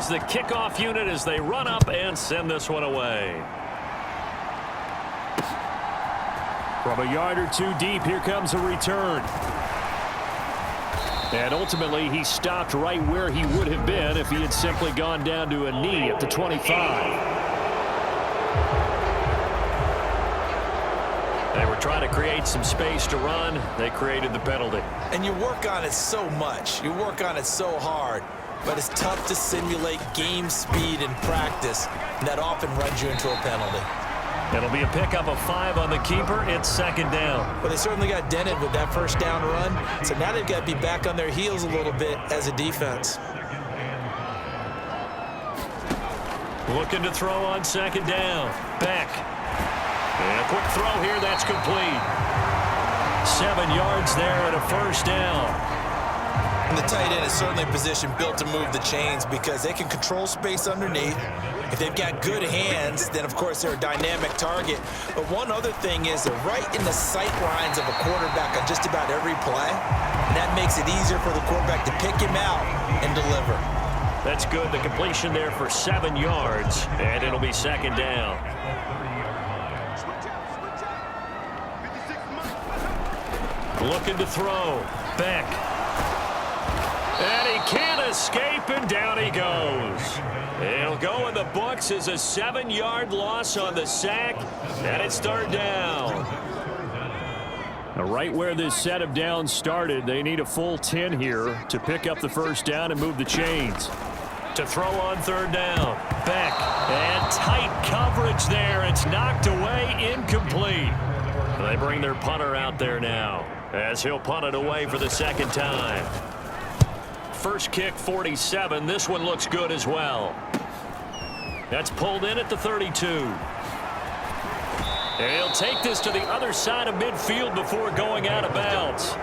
is the kickoff unit as they run up and send this one away. From a yard or two deep, here comes a return. And ultimately, he stopped right where he would have been if he had simply gone down to a knee at the 25. They were trying to create some space to run. They created the penalty. And you work on it so much. You work on it so hard. But it's tough to simulate game speed in practice. And that often runs you into a penalty. It'll be a pickup of 5 on the keeper. It's second down. Well, they certainly got dented with that first down run. So now they've got to be back on their heels a little bit as a defense. Looking to throw on second down. Beck. And a quick throw here. That's complete. 7 yards there and a first down. And the tight end is certainly a position built to move the chains because they can control space underneath. If they've got good hands, then, of course, they're a dynamic target. But one other thing is they're right in the sight lines of a quarterback on just about every play. And that makes it easier for the quarterback to pick him out and deliver. That's good. The completion there for 7 yards, and it'll be second down. Looking to throw. Beck. And he can't escape, and down he goes. It'll go in the books as a 7-yard loss on the sack, and it's third down. Now, right where this set of downs started, they need a full 10 here to pick up the first down and move the chains. To throw on third down. Beck. And tight coverage there. It's knocked away, incomplete. They bring their punter out there now as he'll punt it away for the second time. First kick, 47. This one looks good as well. That's pulled in at the 32. And he'll take this to the other side of midfield before going out of bounds.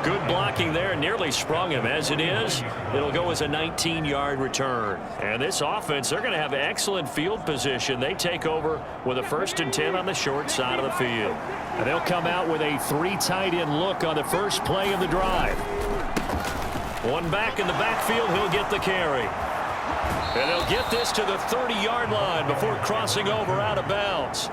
Good blocking there. Nearly sprung him. As it is, it'll go as a 19-yard return. And this offense, they're going to have excellent field position. They take over with a 1st and 10 on the short side of the field. And they'll come out with a 3 tight end look on the first play of the drive. One back in the backfield. He'll get the carry. And they'll get this to the 30-yard line before crossing over out of bounds.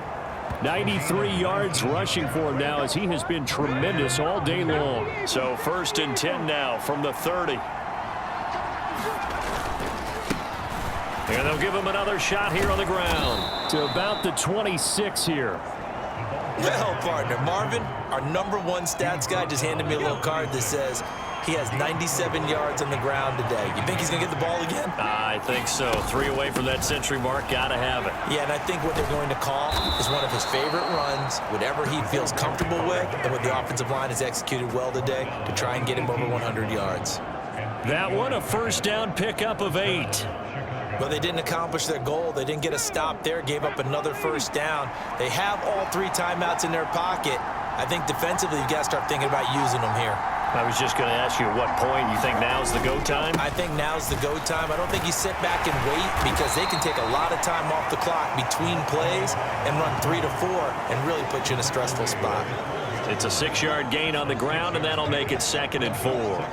93 yards rushing for him now as he has been tremendous all day long. So 1st and 10 now from the 30. And they'll give him another shot here on the ground. To about the 26 here. Well, partner, Marvin, our #1 stats guy, just handed me a little card that says he has 97 yards on the ground today. You think he's going to get the ball again? I think so. 3 away from that century mark. Got to have it. Yeah, and I think what they're going to call is one of his favorite runs, whatever he feels comfortable with, and what the offensive line has executed well today to try and get him over 100 yards. That one, a first down pickup of 8. Well, they didn't accomplish their goal. They didn't get a stop there, gave up another first down. They have all 3 timeouts in their pocket. I think defensively, you've got to start thinking about using them here. I was just going to ask you at what point you think now's the go time? I think now's the go time. I don't think you sit back and wait because they can take a lot of time off the clock between plays and run 3 to 4 and really put you in a stressful spot. It's a 6-yard gain on the ground, and that'll make it 2nd and 4.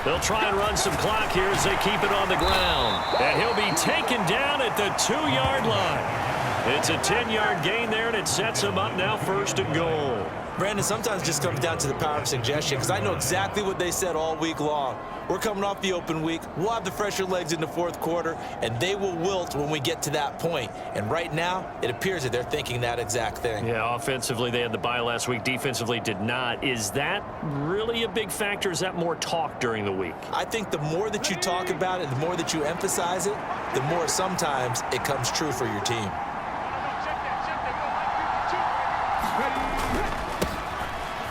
They'll try and run some clock here as they keep it on the ground. And he'll be taken down at the 2-yard line. It's a 10-yard gain there, and it sets him up now 1st and goal. Brandon, sometimes it just comes down to the power of suggestion because I know exactly what they said all week long. We're coming off the open week. We'll have the fresher legs in the 4th quarter, and they will wilt when we get to that point. And right now, it appears that they're thinking that exact thing. Yeah, offensively, they had the bye last week. Defensively, did not. Is that really a big factor? Is that more talk during the week? I think the more that you talk about it, the more that you emphasize it, the more sometimes it comes true for your team.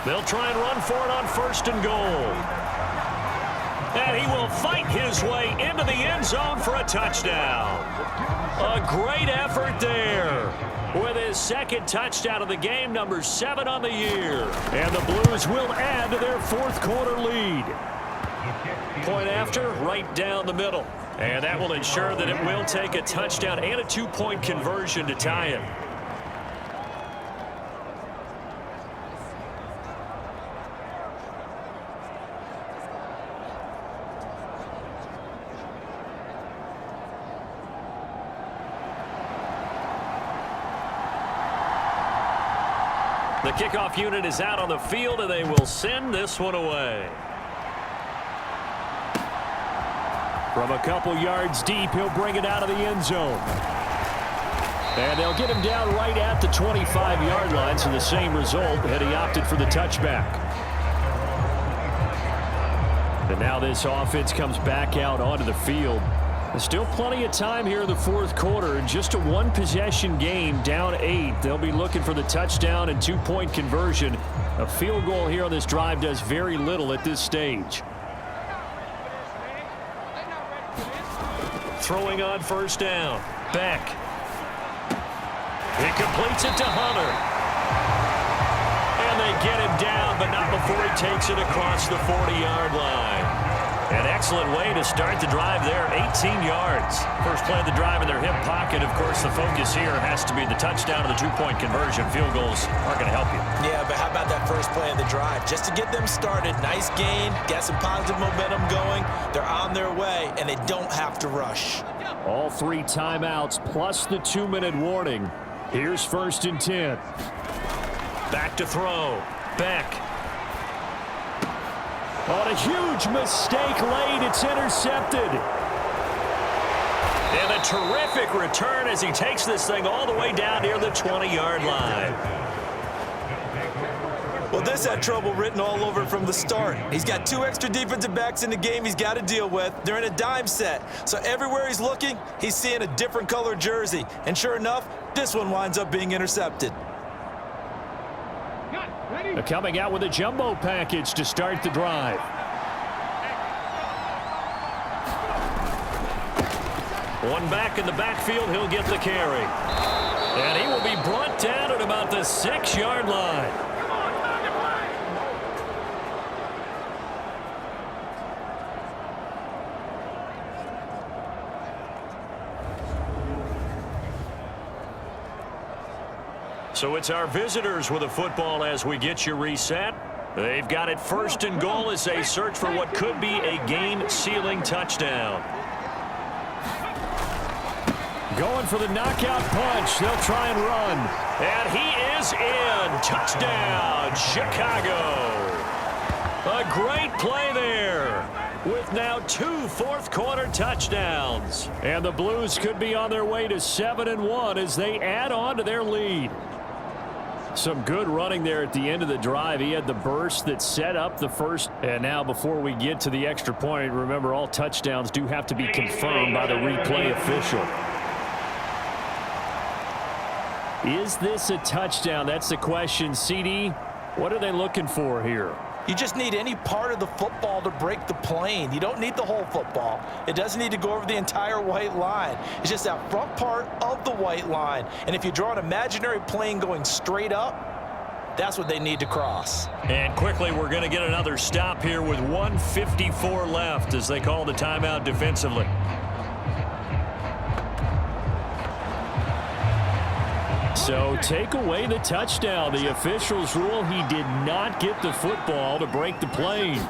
They'll try and run for it on 1st and goal. And he will fight his way into the end zone for a touchdown. A great effort there with his 2nd touchdown of the game, number 7 on the year. And the Blues will add to their 4th quarter lead. Point after, right down the middle. And that will ensure that it will take a touchdown and a 2-point conversion to tie it. kickoff unit is out on the field, and they will send this one away. From a couple yards deep, he'll bring it out of the end zone. And they'll get him down right at the 25-yard line, so the same result had he opted for the touchback. And now this offense comes back out onto the field. There's still plenty of time here in the fourth quarter. Just a one-possession game, down 8. They'll be looking for the touchdown and two-point conversion. A field goal here on this drive does very little at this stage. Throwing on first down. Beck. He completes it to Hunter. And they get him down, but not before he takes it across the 40-yard line. An excellent way to start the drive there, 18 yards. First play of the drive in their hip pocket. Of course, the focus here has to be the touchdown and the two-point conversion. Field goals aren't going to help you. Yeah, but how about that first play of the drive? Just to get them started, nice gain, got some positive momentum going. They're on their way, and they don't have to rush. All 3 timeouts plus the 2-minute warning. Here's 1st and 10. Back to throw. Beck. On a huge mistake late, it's intercepted. And a terrific return as he takes this thing all the way down near the 20-yard line. Well, this had trouble written all over from the start. He's got 2 extra defensive backs in the game he's got to deal with. They're in a dime set. So everywhere he's looking, he's seeing a different color jersey. And sure enough, this one winds up being intercepted. Coming out with a jumbo package to start the drive. One back in the backfield, he'll get the carry. And he will be brought down at about the 6-yard line. So it's our visitors with a football as we get you reset. They've got it 1st and goal as they search for what could be a game-sealing touchdown. Going for the knockout punch. They'll try and run. And he is in. Touchdown, Chicago. A great play there with now 2 fourth-quarter touchdowns. And the Blues could be on their way to 7-1 as they add on to their lead. Some good running there at the end of the drive. He had the burst that set up the first. And now before we get to the extra point, remember all touchdowns do have to be confirmed by the replay official. Is this a touchdown? That's the question. CD, what are they looking for here? You just need any part of the football to break the plane. You don't need the whole football. It doesn't need to go over the entire white line. It's just that front part of the white line. And if you draw an imaginary plane going straight up, that's what they need to cross. And quickly, we're going to get another stop here with 1:54 left as they call the timeout defensively. So take away the touchdown. The officials rule he did not get the football to break the plane.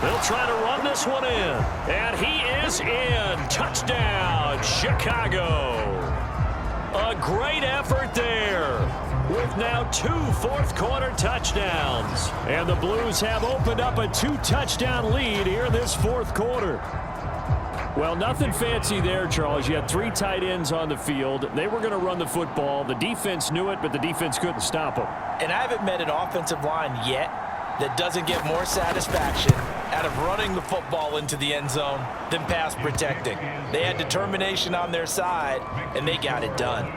They'll try to run this one in. And he is in. Touchdown, Chicago. A great effort there with now 2 fourth-quarter touchdowns. And the Blues have opened up a 2-touchdown lead here in this fourth quarter. Well, nothing fancy there, Charles. You had 3 tight ends on the field. They were going to run the football. The defense knew it, but the defense couldn't stop them. And I haven't met an offensive line yet that doesn't get more satisfaction out of running the football into the end zone than pass protecting. They had determination on their side, and they got it done.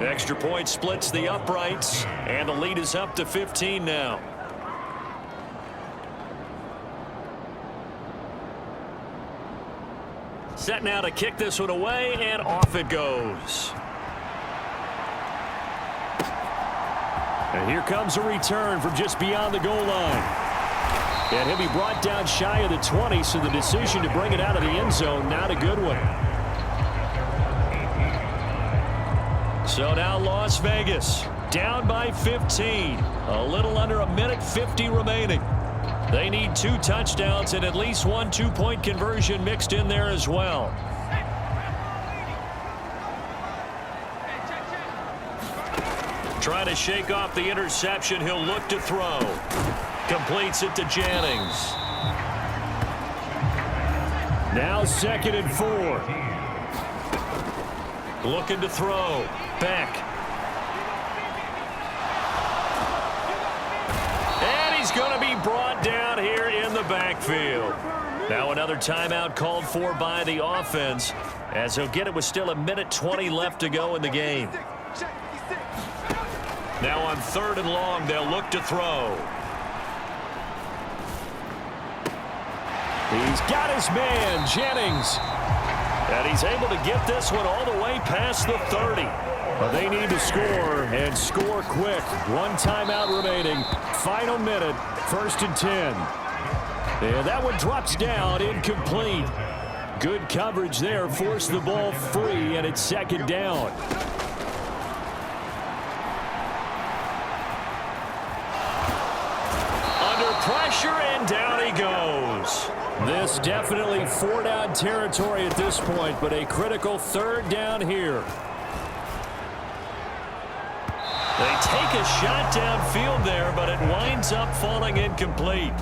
Extra point splits the uprights, and the lead is up to 15 now. Set now to kick this one away, and off it goes. And here comes a return from just beyond the goal line. And he'll be brought down shy of the 20, so the decision to bring it out of the end zone, not a good one. So now Las Vegas, down by 15. A little under 1:50 remaining. They need 2 touchdowns and at least 1 two-point conversion mixed in there as well. Trying to shake off the interception. He'll look to throw. Completes it to Jennings. Now 2nd and 4. Looking to throw. Beck. And he's going to be brought down here in the backfield. Now another timeout called for by the offense, as he'll get it with still 1:20 left to go in the game. Now on 3rd and long, they'll look to throw. He's got his man, Jennings. And he's able to get this one all the way past the 30. But they need to score, and score quick. 1 timeout remaining. Final minute, 1st and 10. And that one drops down, incomplete. Good coverage there, forced the ball free, and it's 2nd down. Under pressure, and down he goes. This definitely 4-down territory at this point, but a critical 3rd down here. They take a shot downfield there, but it winds up falling incomplete.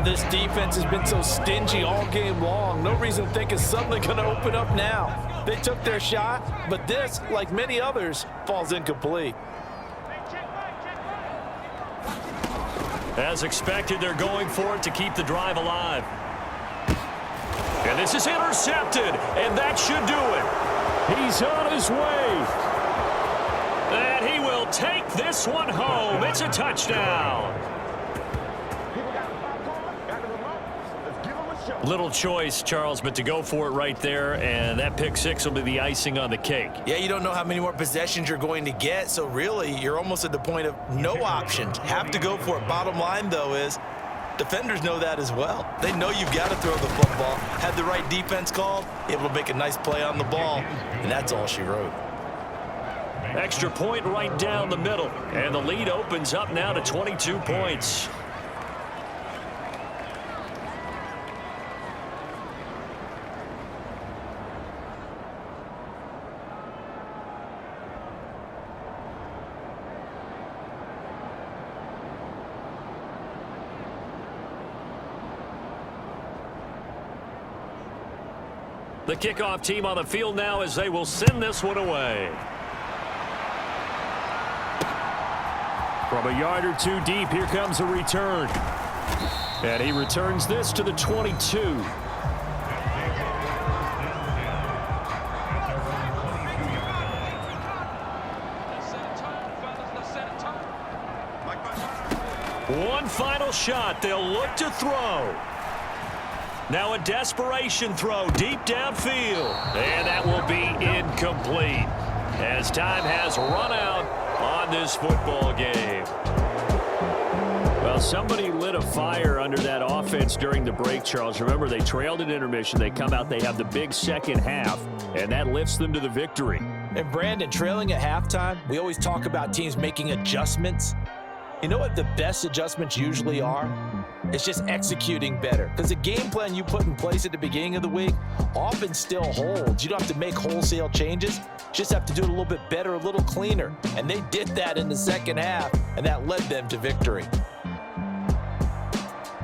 This defense has been so stingy all game long. No reason to think it's suddenly going to open up now. They took their shot, but this, like many others, falls incomplete. As expected, they're going for it to keep the drive alive. And this is intercepted, and that should do it. He's on his way. And he will take this one home. It's a touchdown. Little choice, Charles, but to go for it right there, and that pick 6 will be the icing on the cake. Yeah, you don't know how many more possessions you're going to get, so really you're almost at the point of no options. Have to go for it. Bottom line, though, is defenders know that as well. They know you've got to throw the football. Had the right defense called, able to make a nice play on the ball, and that's all she wrote. Extra point right down the middle, and the lead opens up now to 22 points. The kickoff team on the field now as they will send this one away. From a yard or 2 deep, here comes a return. And he returns this to the 22. One final shot. They'll look to throw. Now a desperation throw deep downfield. And that will be incomplete as time has run out on this football game. Well, somebody lit a fire under that offense during the break, Charles. Remember, they trailed at intermission. They come out, they have the big second half, and that lifts them to the victory. And Brandon, trailing at halftime, we always talk about teams making adjustments. You know what the best adjustments usually are? It's just executing better. Because the game plan you put in place at the beginning of the week often still holds. You don't have to make wholesale changes. You just have to do it a little bit better, a little cleaner. And they did that in the second half, and that led them to victory.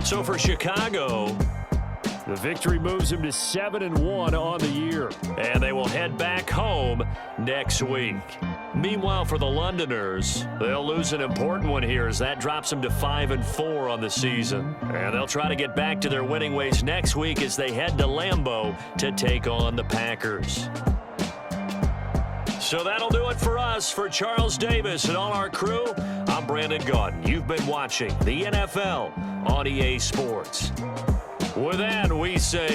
So for Chicago, the victory moves them to 7-1 on the year. And they will head back home next week. Meanwhile, for the Londoners, they'll lose an important one here as that drops them to 5-4 on the season. And they'll try to get back to their winning ways next week as they head to Lambeau to take on the Packers. So that'll do it for us. For Charles Davis and all our crew, I'm Brandon Gaudin. You've been watching the NFL on EA Sports. With that, we say